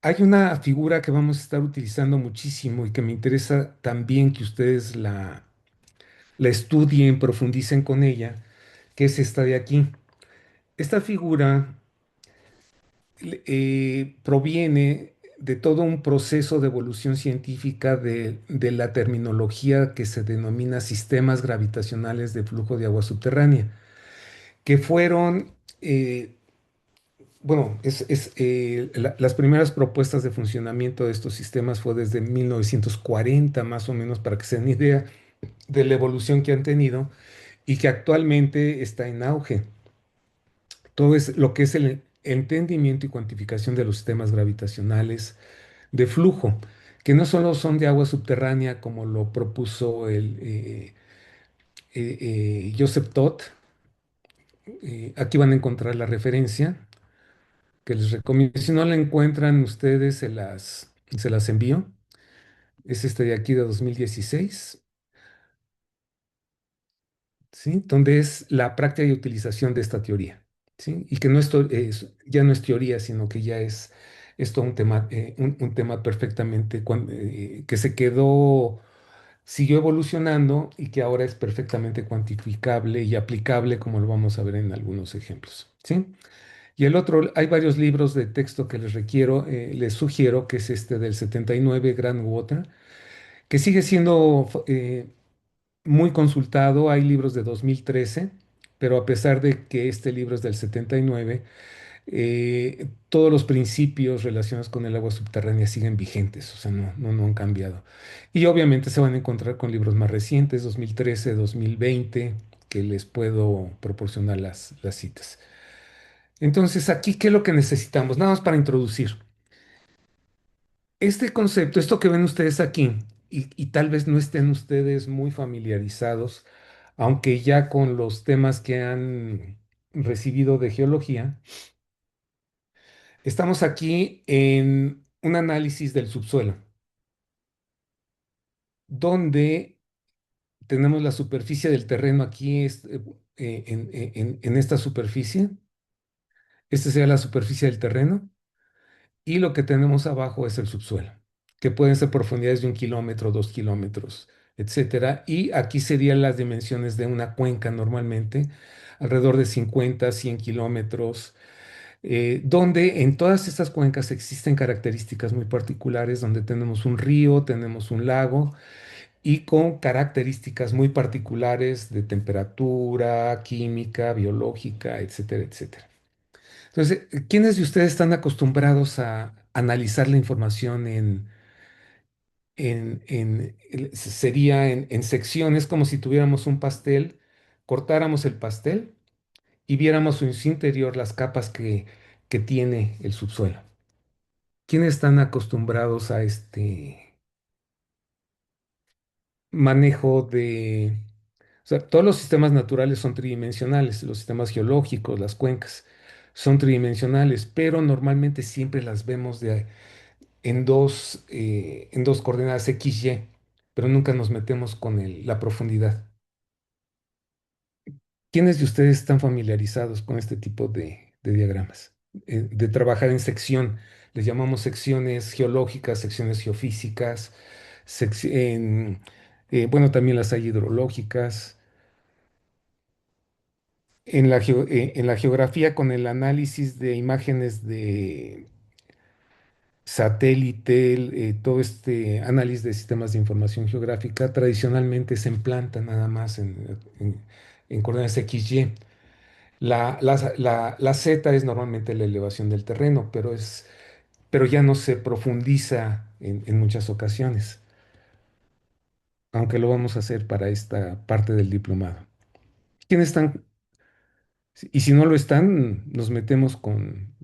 hay una figura que vamos a estar utilizando muchísimo y que me interesa también que ustedes la estudien, profundicen con ella, que es esta de aquí. Esta figura proviene de todo un proceso de evolución científica de la terminología que se denomina sistemas gravitacionales de flujo de agua subterránea, que fueron, bueno, las primeras propuestas de funcionamiento de estos sistemas fue desde 1940, más o menos, para que se den una idea de la evolución que han tenido y que actualmente está en auge. Todo es lo que es el entendimiento y cuantificación de los sistemas gravitacionales de flujo, que no solo son de agua subterránea como lo propuso Joseph Todd. Aquí van a encontrar la referencia que les recomiendo. Si no la encuentran ustedes, se las envío. Es este de aquí de 2016, ¿sí? Donde es la práctica y utilización de esta teoría, ¿sí? Y que no ya no es teoría, sino que ya es todo un tema, un tema perfectamente que se quedó, siguió evolucionando y que ahora es perfectamente cuantificable y aplicable, como lo vamos a ver en algunos ejemplos, ¿sí? Y el otro, hay varios libros de texto que les sugiero, que es este del 79, Grand Water, que sigue siendo muy consultado. Hay libros de 2013, pero a pesar de que este libro es del 79, todos los principios relacionados con el agua subterránea siguen vigentes, o sea, no han cambiado. Y obviamente se van a encontrar con libros más recientes, 2013, 2020, que les puedo proporcionar las citas. Entonces, aquí, ¿qué es lo que necesitamos? Nada más para introducir. Este concepto, esto que ven ustedes aquí, y tal vez no estén ustedes muy familiarizados, aunque ya con los temas que han recibido de geología, estamos aquí en un análisis del subsuelo, donde tenemos la superficie del terreno aquí, en esta superficie. Esta sería la superficie del terreno. Y lo que tenemos abajo es el subsuelo, que pueden ser profundidades de 1 kilómetro, 2 kilómetros, etcétera. Y aquí serían las dimensiones de una cuenca normalmente, alrededor de 50, 100 kilómetros, donde en todas estas cuencas existen características muy particulares, donde tenemos un río, tenemos un lago y con características muy particulares de temperatura, química, biológica, etcétera, etcétera. Entonces, ¿quiénes de ustedes están acostumbrados a analizar la información sería en secciones, como si tuviéramos un pastel, cortáramos el pastel y viéramos en su interior las capas que tiene el subsuelo? ¿Quiénes están acostumbrados a este manejo de... O sea, todos los sistemas naturales son tridimensionales, los sistemas geológicos, las cuencas son tridimensionales, pero normalmente siempre las vemos en dos coordenadas X, Y, pero nunca nos metemos con la profundidad. ¿Quiénes de ustedes están familiarizados con este tipo de diagramas? De trabajar en sección. Les llamamos secciones geológicas, secciones geofísicas, bueno, también las hay hidrológicas. En la geografía, con el análisis de imágenes de satélite, todo este análisis de sistemas de información geográfica tradicionalmente se implanta nada más en coordenadas XY. La Z es normalmente la elevación del terreno, pero pero ya no se profundiza en muchas ocasiones, aunque lo vamos a hacer para esta parte del diplomado. ¿Quiénes están? Y si no lo están, nos metemos con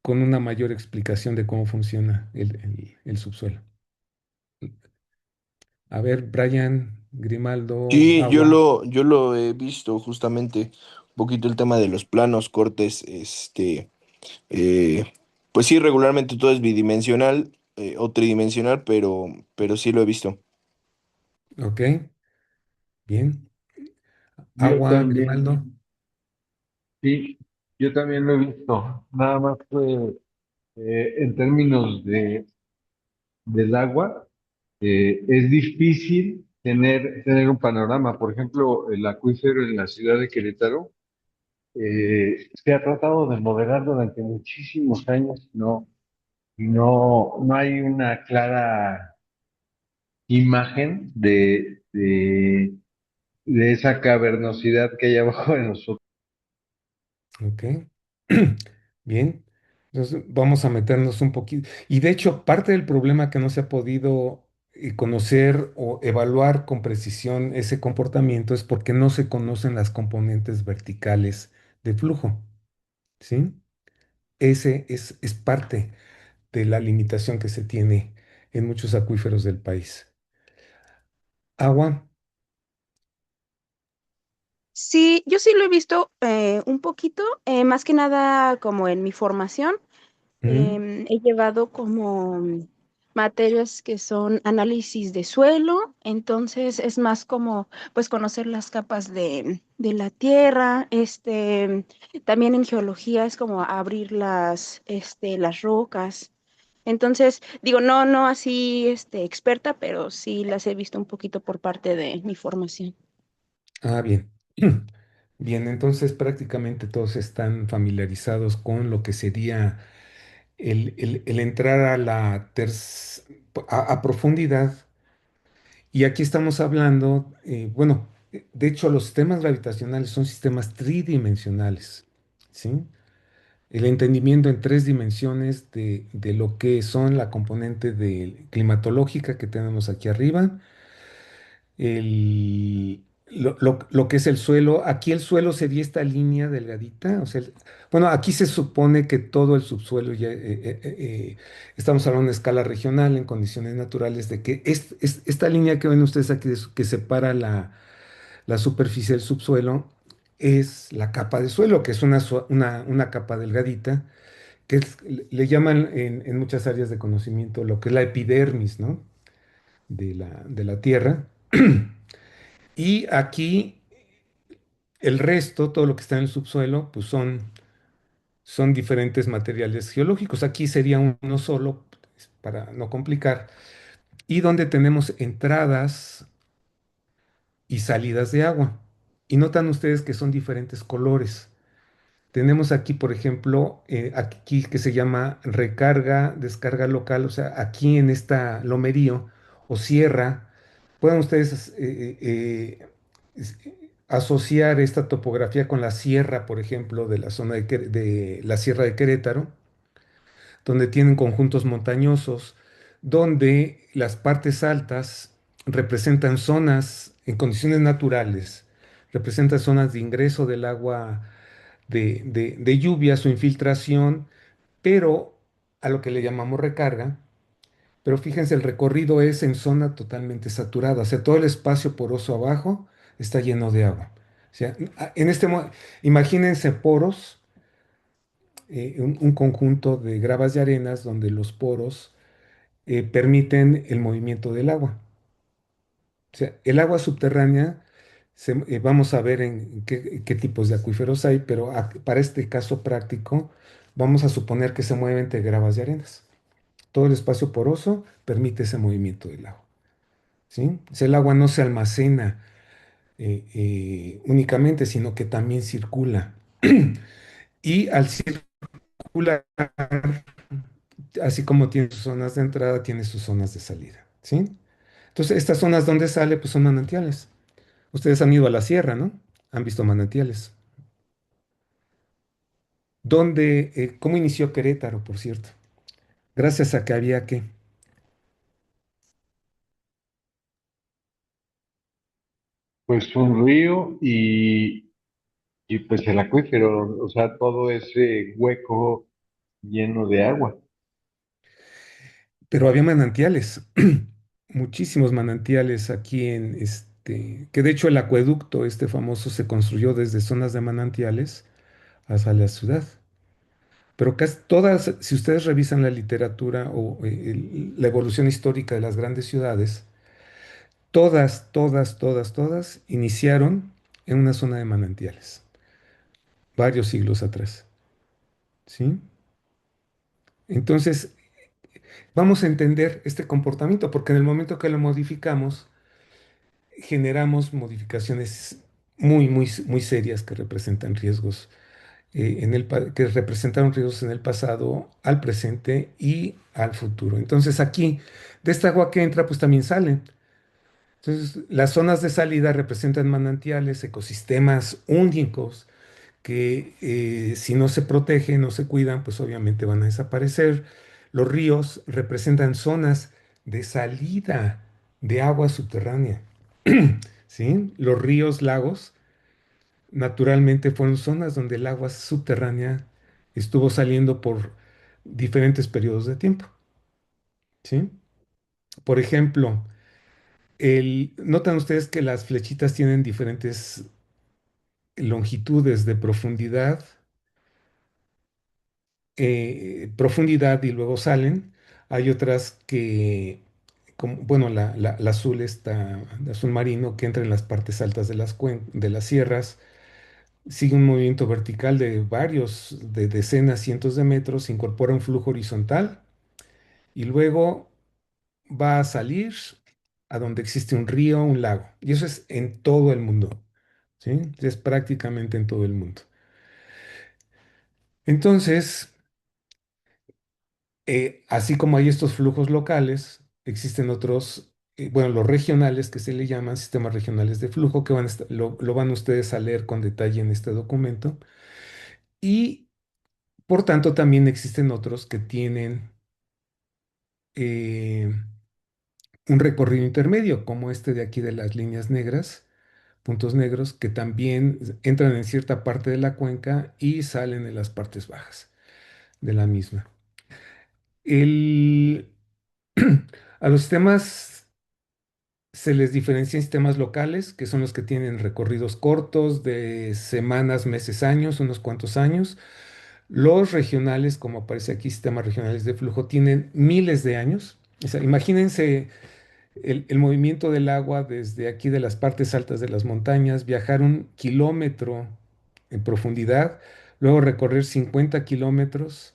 una mayor explicación de cómo funciona el subsuelo. A ver, Brian, Grimaldo, Sí, Agua. yo lo he visto justamente un poquito el tema de los planos, cortes, eh, pues sí, regularmente todo es bidimensional o tridimensional, pero sí lo he visto. Ok, bien. Yo Agua, Grimaldo. también, sí, yo también lo he visto. Nada más que en términos del agua, es difícil tener un panorama. Por ejemplo, el acuífero en la ciudad de Querétaro se ha tratado de modelar durante muchísimos años, ¿no? Y no hay una clara imagen de esa cavernosidad que hay abajo de nosotros. Ok. Bien. Entonces vamos a meternos un poquito. Y de hecho, parte del problema que no se ha podido conocer o evaluar con precisión ese comportamiento es porque no se conocen las componentes verticales de flujo. ¿Sí? Ese es parte de la limitación que se tiene en muchos acuíferos del país. Agua. Sí, yo sí lo he visto un poquito, más que nada como en mi formación. Mm, He llevado como materias que son análisis de suelo, entonces es más como pues conocer las capas de la tierra, también en geología es como abrir las rocas. Entonces, digo, no así experta, pero sí las he visto un poquito por parte de mi formación. bien. Bien, entonces prácticamente todos están familiarizados con lo que sería el entrar a a profundidad. Y aquí estamos hablando, bueno, de hecho los sistemas gravitacionales son sistemas tridimensionales, ¿sí? El entendimiento en tres dimensiones de lo que son la componente climatológica que tenemos aquí arriba, lo que es el suelo. Aquí el suelo sería esta línea delgadita. O sea, bueno, aquí se supone que todo el subsuelo ya, estamos hablando de una escala regional en condiciones naturales, de que esta línea que ven ustedes aquí, que separa la superficie del subsuelo, es la capa de suelo, que es una capa delgadita, le llaman en muchas áreas de conocimiento lo que es la epidermis, ¿no? De la Tierra. Y aquí el resto, todo lo que está en el subsuelo, pues son diferentes materiales geológicos. Aquí sería uno solo, pues, para no complicar, y donde tenemos entradas y salidas de agua. Y notan ustedes que son diferentes colores. Tenemos aquí, por ejemplo, aquí que se llama recarga, descarga local, o sea, aquí en esta lomerío o sierra, pueden ustedes asociar esta topografía con la sierra, por ejemplo, de la zona de la Sierra de Querétaro, donde tienen conjuntos montañosos, donde las partes altas representan zonas en condiciones naturales, representan zonas de ingreso del agua de lluvia, su infiltración, pero a lo que le llamamos recarga. Pero fíjense, el recorrido es en zona totalmente saturada, o sea, todo el espacio poroso abajo está lleno de agua. O sea, imagínense poros, un conjunto de gravas y arenas donde los poros permiten el movimiento del agua. O sea, el agua subterránea, vamos a ver en qué tipos de acuíferos hay, pero para este caso práctico, vamos a suponer que se mueve entre gravas y arenas. Todo el espacio poroso permite ese movimiento del agua, ¿sí? O sea, el agua no se almacena únicamente, sino que también circula. Y al circular, así como tiene sus zonas de entrada, tiene sus zonas de salida, ¿sí? Entonces, estas zonas donde sale, pues son manantiales. Ustedes han ido a la sierra, ¿no? Han visto manantiales. ¿Cómo inició Querétaro, por cierto? Gracias a que había que. Pues un río y pues el acuífero, o sea, todo ese hueco lleno de agua. Pero había manantiales, muchísimos manantiales aquí que de hecho el acueducto, este famoso, se construyó desde zonas de manantiales hasta la ciudad. Pero casi todas, si ustedes revisan la literatura o la evolución histórica de las grandes ciudades, todas iniciaron en una zona de manantiales, varios siglos atrás, ¿sí? Entonces, vamos a entender este comportamiento, porque en el momento que lo modificamos, generamos modificaciones muy serias que representan riesgos que representaron riesgos en el pasado, al presente y al futuro. Entonces aquí, de esta agua que entra, pues también salen. Entonces, las zonas de salida representan manantiales, ecosistemas únicos que si no se protegen, no se cuidan, pues obviamente van a desaparecer. Los ríos representan zonas de salida de agua subterránea, ¿sí? Los ríos, lagos, naturalmente fueron zonas donde el agua subterránea estuvo saliendo por diferentes periodos de tiempo, ¿sí? Por ejemplo, notan ustedes que las flechitas tienen diferentes longitudes de profundidad y luego salen. Hay otras que, bueno, la azul está, el azul marino, que entra en las partes altas de las sierras, sigue un movimiento vertical de decenas, cientos de metros, incorpora un flujo horizontal y luego va a salir a donde existe un río, un lago. Y eso es en todo el mundo, ¿sí? Es prácticamente en todo el mundo. Entonces, así como hay estos flujos locales, existen otros, bueno, los regionales que se le llaman sistemas regionales de flujo, que lo van ustedes a leer con detalle en este documento. Y por tanto, también existen otros que tienen eh, un recorrido intermedio, como este de aquí de las líneas negras, puntos negros, que también entran en cierta parte de la cuenca y salen en las partes bajas de la misma. El- a los sistemas se les diferencia en sistemas locales, que son los que tienen recorridos cortos de semanas, meses, años, unos cuantos años. Los regionales, como aparece aquí, sistemas regionales de flujo, tienen miles de años. O sea, imagínense el movimiento del agua desde aquí de las partes altas de las montañas, viajar 1 kilómetro en profundidad, luego recorrer 50 kilómetros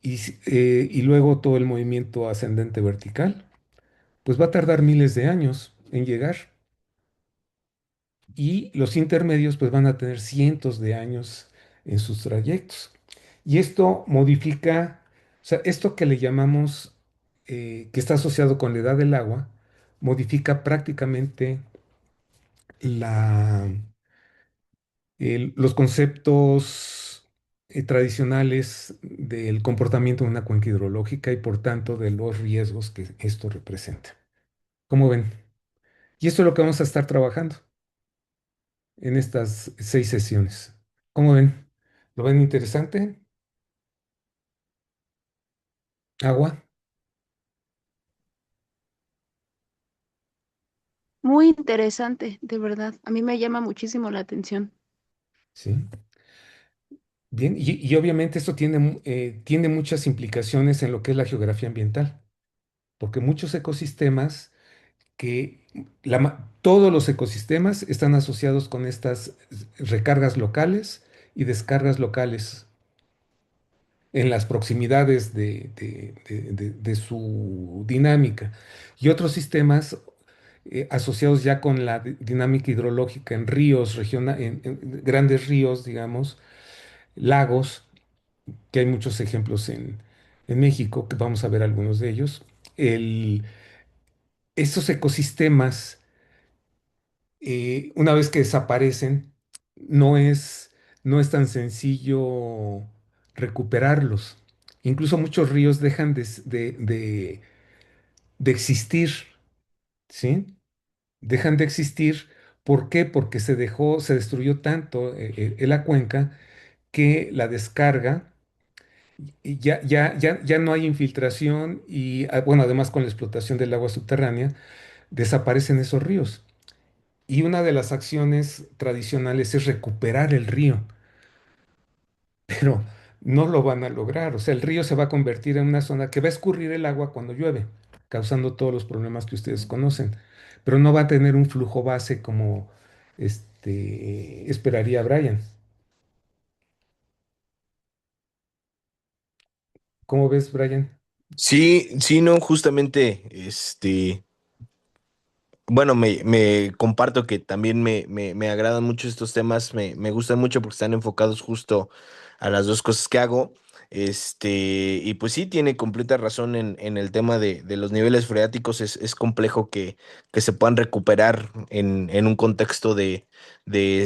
y luego todo el movimiento ascendente vertical. Pues va a tardar miles de años en llegar. Y los intermedios pues van a tener cientos de años en sus trayectos. Y esto modifica, o sea, esto que le llamamos, que está asociado con la edad del agua, modifica prácticamente la, los conceptos tradicionales del comportamiento de una cuenca hidrológica y por tanto de los riesgos que esto representa. ¿Cómo ven? Y esto es lo que vamos a estar trabajando en estas 6 sesiones. ¿Cómo ven? ¿Lo ven interesante? Agua, Muy interesante, de verdad. A mí me llama muchísimo la atención. ¿sí? Bien, y obviamente esto tiene muchas implicaciones en lo que es la geografía ambiental, porque muchos ecosistemas todos los ecosistemas están asociados con estas recargas locales y descargas locales en las proximidades de su dinámica. Y otros sistemas asociados ya con la dinámica hidrológica en ríos, en grandes ríos, digamos, lagos, que hay muchos ejemplos en México, que vamos a ver algunos de ellos. Estos ecosistemas una vez que desaparecen, no es, no es tan sencillo recuperarlos. Incluso muchos ríos dejan de existir, ¿sí? Dejan de existir. ¿Por qué? Porque se destruyó tanto la cuenca que la descarga y ya no hay infiltración y, bueno, además con la explotación del agua subterránea, desaparecen esos ríos. Y una de las acciones tradicionales es recuperar el río, pero no lo van a lograr. O sea, el río se va a convertir en una zona que va a escurrir el agua cuando llueve, causando todos los problemas que ustedes conocen, pero no va a tener un flujo base como esperaría Brian. ¿Cómo ves, Brian? Sí, sí, no, justamente, bueno, me comparto que también me agradan mucho estos temas, me gustan mucho porque están enfocados justo a las dos cosas que hago. Y pues sí, tiene completa razón en el tema de los niveles freáticos, es complejo que se puedan recuperar en un contexto de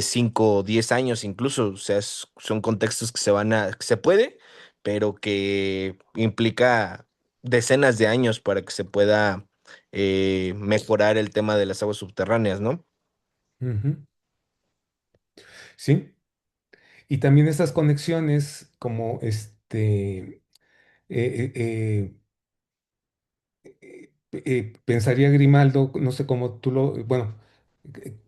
5 o 10 años incluso, o sea, son contextos que se puede, pero que implica decenas de años para que se pueda mejorar el tema de las aguas subterráneas, ¿no? Ujú. Sí, y también estas conexiones como eh, eh, pensaría Grimaldo, no sé cómo tú bueno,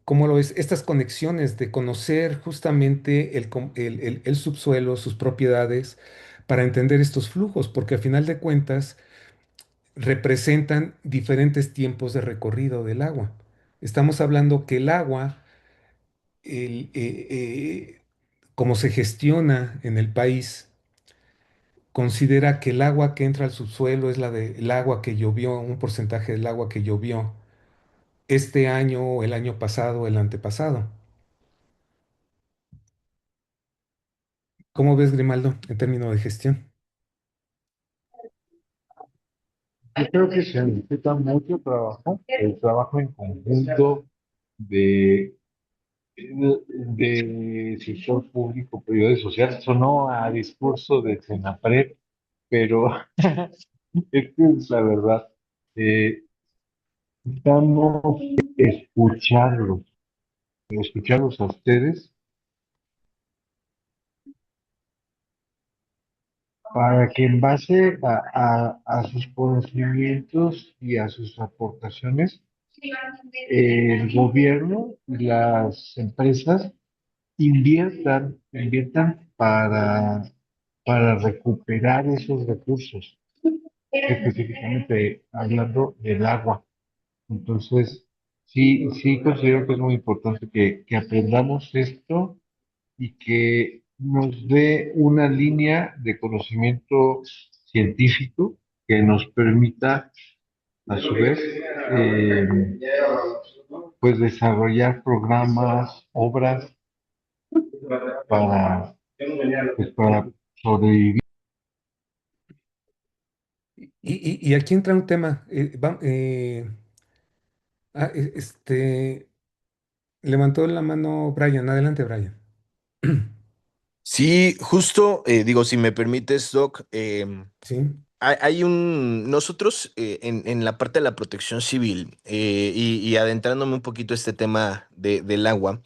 cómo lo ves, estas conexiones de conocer justamente el subsuelo, sus propiedades, para entender estos flujos, porque al final de cuentas representan diferentes tiempos de recorrido del agua. Estamos hablando que el agua, el, como se gestiona en el país, considera que el agua que entra al subsuelo es el agua que llovió, un porcentaje del agua que llovió este año, o el año pasado, o el antepasado. ¿Cómo ves, Grimaldo, en términos de gestión? Yo creo que se necesita mucho trabajo, el trabajo en conjunto de, de sector público, privado y social. Sonó a discurso de Senapred, pero es que es la verdad. Eh, Necesitamos escucharlos, escucharlos a ustedes para que en base a sus conocimientos y a sus aportaciones, el gobierno y las empresas inviertan para recuperar esos recursos, específicamente hablando del agua. Entonces, sí considero que es muy importante que aprendamos esto y que nos dé una línea de conocimiento científico que nos permita, a su vez, pues desarrollar programas, obras para, pues, para sobrevivir. Y aquí entra un tema. Levantó la mano Brian. Adelante, Brian. Sí, justo, digo, si me permites, Doc, Sí. hay nosotros en la parte de la protección civil y adentrándome un poquito a este tema del agua,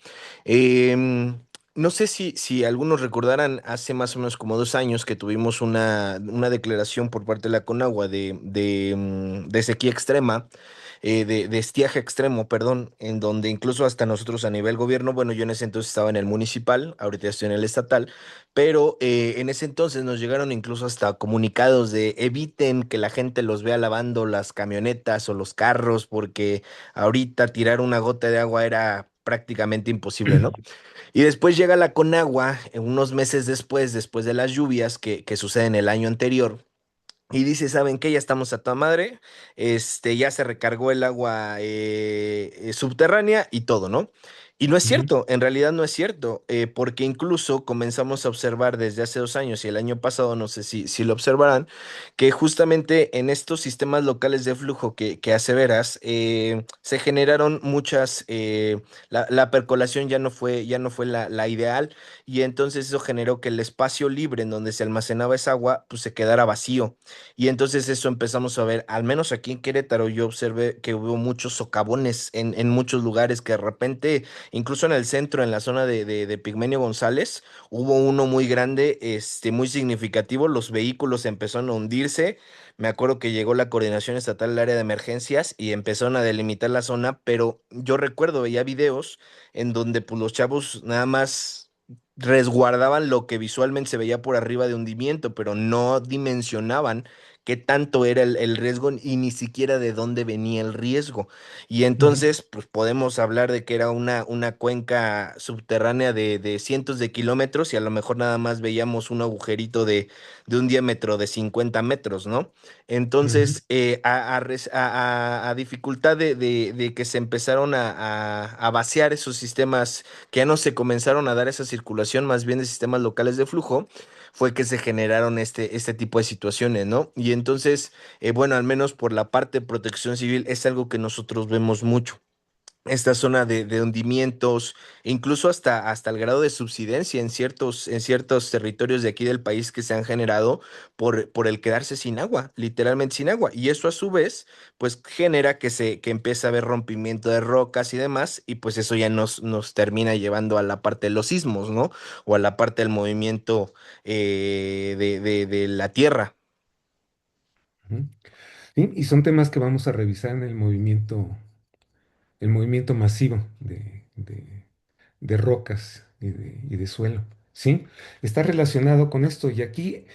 em, no sé si algunos recordarán hace más o menos como 2 años que tuvimos una declaración por parte de la Conagua de sequía extrema, de estiaje extremo, perdón, en donde incluso hasta nosotros a nivel gobierno, bueno, yo en ese entonces estaba en el municipal, ahorita estoy en el estatal, pero en ese entonces nos llegaron incluso hasta comunicados de eviten que la gente los vea lavando las camionetas o los carros, porque ahorita tirar una gota de agua era prácticamente imposible, ¿no? Y después llega la Conagua, unos meses después de las lluvias que suceden el año anterior. Y dice, ¿saben qué? Ya estamos a toda madre. Ya se recargó el agua subterránea y todo, ¿no? Y no es Ujú, cierto, en realidad no es cierto, porque incluso comenzamos a observar desde hace 2 años y el año pasado, no sé si lo observarán, que justamente en estos sistemas locales de flujo que aseveras, se generaron muchas, la percolación ya no fue la ideal, y entonces eso generó que el espacio libre en donde se almacenaba esa agua, pues se quedara vacío. Y entonces eso empezamos a ver, al menos aquí en Querétaro, yo observé que hubo muchos socavones en muchos lugares que de repente. Incluso en el centro, en la zona de Pigmenio González, hubo uno muy grande, muy significativo. Los vehículos empezaron a hundirse. Me acuerdo que llegó la Coordinación Estatal del Área de Emergencias y empezaron a delimitar la zona, pero yo recuerdo, veía videos en donde pues, los chavos nada más resguardaban lo que visualmente se veía por arriba de hundimiento, pero no dimensionaban qué tanto era el riesgo y ni siquiera de dónde venía el riesgo. Y ujú, entonces, pues podemos hablar de que era una cuenca subterránea de cientos de kilómetros y a lo mejor nada más veíamos un agujerito de un diámetro de 50 metros, ¿no? ujú, Entonces, a dificultad de que se empezaron a vaciar esos sistemas, que ya no se comenzaron a dar esa circulación, más bien de sistemas locales de flujo, fue que se generaron este tipo de situaciones, ¿no? Y entonces bueno, al menos por la parte de protección civil es algo que nosotros vemos mucho. Esta zona de hundimientos, e incluso hasta el grado de subsidencia en ciertos territorios de aquí del país que se han generado por el quedarse sin agua, literalmente sin agua. Y eso a su vez, pues genera que empiece a haber rompimiento de rocas y demás, y pues eso ya nos termina llevando a la parte de los sismos, ¿no? O a la parte del movimiento de la tierra. ujú. Sí, y son temas que vamos a revisar en el movimiento masivo de rocas y de suelo. ¿Sí? Está relacionado con esto. Y aquí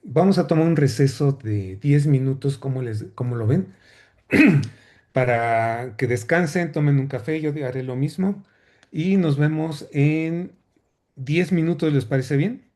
vamos a tomar un receso de 10 minutos, ¿cómo lo ven? Para que descansen, tomen un café, yo haré lo mismo. Y nos vemos en 10 minutos, ¿les parece bien?